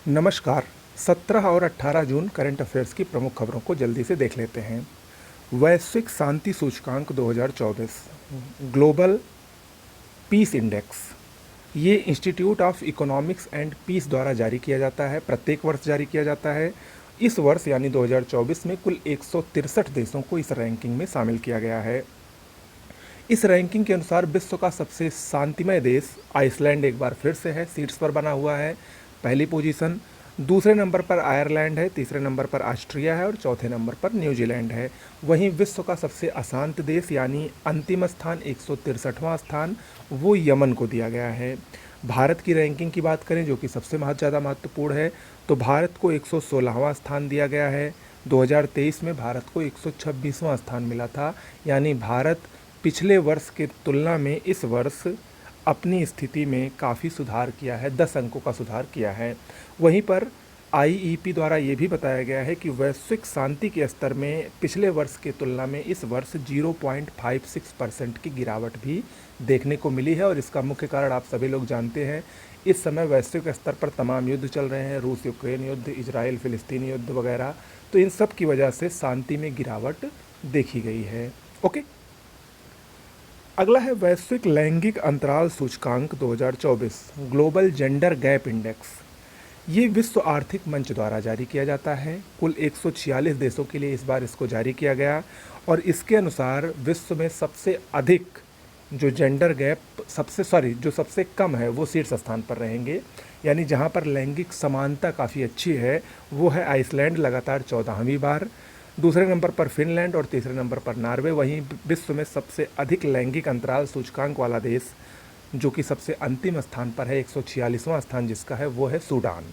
नमस्कार। 17 और 18 जून current affairs की प्रमुख खबरों को जल्दी से देख लेते हैं। वैश्विक शांति सूचकांक 2024, ग्लोबल पीस इंडेक्स, ये institute of economics and peace द्वारा जारी किया जाता है, प्रत्येक वर्ष जारी किया जाता है। इस वर्ष यानी 2024 में कुल 163 देशों को इस रैंकिंग में शामिल किया गया है। इस रैंकिंग के अनुसार विश्व का सबसे शांतिमय देश आइसलैंड एक बार फिर से है, सीट्स पर बना हुआ है, पहली पोजीशन। दूसरे नंबर पर आयरलैंड है, तीसरे नंबर पर ऑस्ट्रिया है और चौथे नंबर पर न्यूजीलैंड है। वहीं विश्व का सबसे अशांत देश यानी अंतिम स्थान 163वां स्थान वो यमन को दिया गया है। भारत की रैंकिंग की बात करें जो कि सबसे ज़्यादा महत्वपूर्ण है, तो भारत को 116वां स्थान दिया गया है। 2023 में भारत को 126वां स्थान मिला था, यानी भारत पिछले वर्ष की तुलना में इस वर्ष अपनी स्थिति में काफ़ी सुधार किया है, 10 अंकों का सुधार किया है। वहीं पर आईईपी द्वारा ये भी बताया गया है कि वैश्विक शांति के स्तर में पिछले वर्ष की तुलना में इस वर्ष 0.56% की गिरावट भी देखने को मिली है। और इसका मुख्य कारण आप सभी लोग जानते हैं, इस समय वैश्विक स्तर पर तमाम युद्ध चल रहे हैं, रूस यूक्रेन युद्ध, इजराइल फिलिस्तीनी युद्ध वगैरह, तो इन सब की वजह से शांति में गिरावट देखी गई है। ओके, अगला है वैश्विक लैंगिक अंतराल सूचकांक 2024, ग्लोबल जेंडर गैप इंडेक्स। ये विश्व आर्थिक मंच द्वारा जारी किया जाता है। कुल 146 देशों के लिए इस बार इसको जारी किया गया और इसके अनुसार विश्व में सबसे अधिक जो जेंडर गैप जो सबसे कम है वो शीर्ष स्थान पर रहेंगे, यानी जहाँ पर लैंगिक समानता काफ़ी अच्छी है वो है आइसलैंड, लगातार 14वीं बार। दूसरे नंबर पर फिनलैंड और तीसरे नंबर पर नॉर्वे। वहीं विश्व में सबसे अधिक लैंगिक अंतराल सूचकांक वाला देश जो कि सबसे अंतिम स्थान पर है, 146वां स्थान जिसका है वो है सूडान।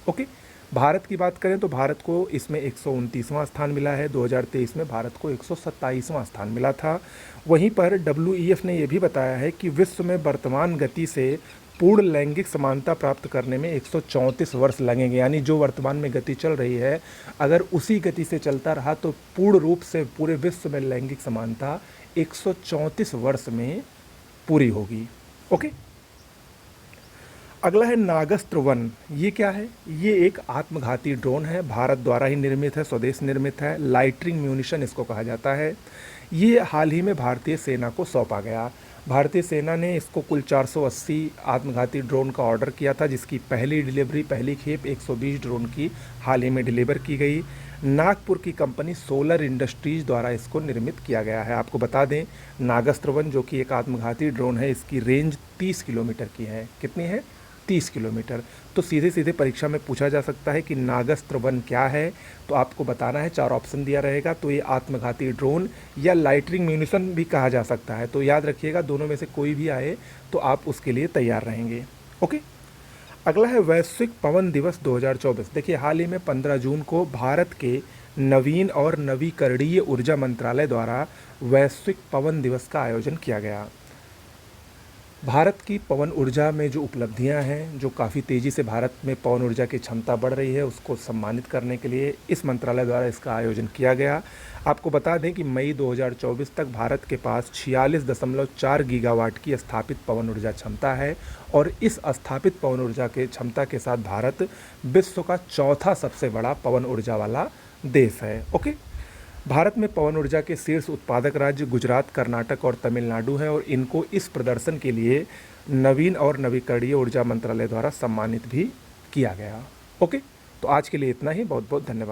ओके, भारत की बात करें तो भारत को इसमें 129वां स्थान मिला है। 2023 में भारत को 127वां स्थान मिला था। वहीं पर WEF ने यह भी बताया है कि विश्व में वर्तमान गति से पूर्ण लैंगिक समानता प्राप्त करने में 134 वर्ष लगेंगे, यानी जो वर्तमान में गति चल रही है अगर उसी गति से चलता रहा तो पूर्ण रूप से पूरे विश्व में लैंगिक समानता 134 वर्ष में पूरी होगी। ओके, अगला है नागस्त्र 1। ये क्या है? ये एक आत्मघाती ड्रोन है, भारत द्वारा ही निर्मित है, स्वदेश निर्मित है, लाइटरिंग म्यूनिशन इसको कहा जाता है। ये हाल ही में भारतीय सेना को सौंपा गया। भारतीय सेना ने इसको कुल 480 आत्मघाती ड्रोन का ऑर्डर किया था, जिसकी पहली डिलीवरी, पहली खेप 120 ड्रोन की हाल ही में डिलीवर की गई। नागपुर की कंपनी सोलर इंडस्ट्रीज द्वारा इसको निर्मित किया गया है। आपको बता दें, नागस्त्र 1 जो कि एक आत्मघाती ड्रोन है, इसकी रेंज 30 किलोमीटर की है। कितनी है? 30 किलोमीटर। तो सीधे सीधे परीक्षा में पूछा जा सकता है कि नागस्त्र 1 क्या है, तो आपको बताना है। 4 ऑप्शन दिया रहेगा, तो ये आत्मघाती ड्रोन या लाइटरिंग म्यूनिशन भी कहा जा सकता है। तो याद रखिएगा, दोनों में से कोई भी आए तो आप उसके लिए तैयार रहेंगे। ओके, अगला है वैश्विक पवन दिवस 2024। देखिए, हाल ही में 15 जून को भारत के नवीन और नवीकरणीय ऊर्जा मंत्रालय द्वारा वैश्विक पवन दिवस का आयोजन किया गया। भारत की पवन ऊर्जा में जो उपलब्धियां हैं, जो काफ़ी तेज़ी से भारत में पवन ऊर्जा की क्षमता बढ़ रही है, उसको सम्मानित करने के लिए इस मंत्रालय द्वारा इसका आयोजन किया गया। आपको बता दें कि मई 2024 तक भारत के पास 46.4 गीगावाट की स्थापित पवन ऊर्जा क्षमता है और इस स्थापित पवन ऊर्जा के क्षमता के साथ भारत विश्व का चौथा सबसे बड़ा पवन ऊर्जा वाला देश है। ओके, भारत में पवन ऊर्जा के शीर्ष उत्पादक राज्य गुजरात, कर्नाटक और तमिलनाडु है और इनको इस प्रदर्शन के लिए नवीन और नवीकरणीय ऊर्जा मंत्रालय द्वारा सम्मानित भी किया गया। ओके, तो आज के लिए इतना ही। बहुत बहुत धन्यवाद।